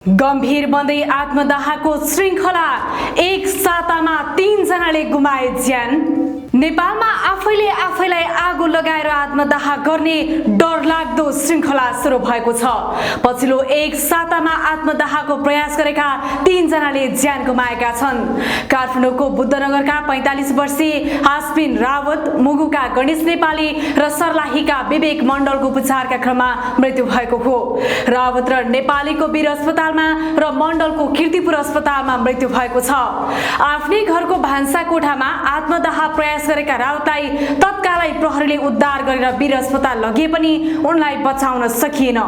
गम्भीर बन्दै आत्मदाहको श्रृङ्खला एक सातामा 3 जनाले गुमाए ज्यान। नेपालमा आफैले आफैलाई आगो लगाएर आत्मदाह गर्ने डरलाग्दो श्रृङ्खला सुरु भएको छ। पछिल्लो एक सातामा आत्मदाहको प्रयास गरेका 3 जनाले ज्यान गुमाएका छन्। काठमाडौँको बुद्धनगरका 45 वर्षीय आस्पिन रावत, मुगुका गणेश नेपाली र सर्लाहीका विवेक मण्डलको उपचारका क्रममा मृत्यु भएको हो। रावत र नेपालीको वीर अस्पतालमा र मण्डलको कीर्तिपुर अस्पतालमा मृत्यु भएको छ। आफ्नै घरको भान्सा कोठामा आत्मदाह प्रयास गरेका रावतलाई तत्कालै प्रहरीले उद्धार गरेर वीर अस्पताल लगे पनि उनलाई बचाउन सकिएन।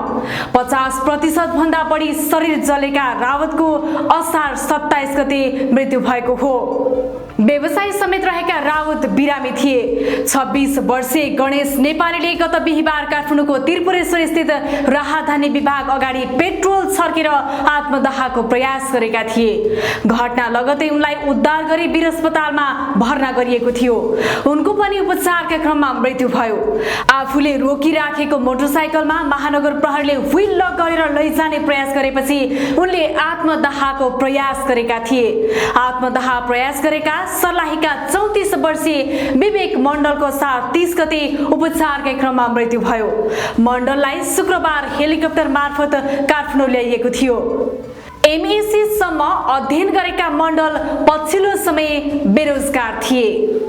50% भन्दा बढी शरीर जलेका रावतको असार 27 गते मृत्यु भएको हो। व्यवसाय समेत रहेका रावत बिरामी थिए। 26 वर्षीय गणेश नेपालीले गत बिहीबार काठमाडौँको त्रिपुरेश्वर स्थित राहदानी विभाग अगाडि पेट्रोल छर्केर आत्मदाहको प्रयास गरेका थिए। घटना लगतै उनलाई उद्धार गरी वीर अस्पतालमा भर्ना गरिएको थियो। उनको पनि उपचारका क्रममा मृत्यु भयो। आफूले रोकिराखेको मोटरसाइकलमा महानगर प्रहरीले व्हील लक गरेर लैजाने प्रयास गरेपछि उनले आत्मदाहको प्रयास गरेका थिए। आत्मदाह प्रयास गरेका सर्लाहीका 34 वर्षीय विवेक मण्डलको 30 गते उपचारकै क्रममा मृत्यु भयो। मण्डललाई शुक्रबार हेलिकप्टर मार्फत काठमाडौँ ल्याइएको थियो। एमएससी सम्म अध्ययन गरेका मण्डल पछिल्लो समय बेरोजगार थिए।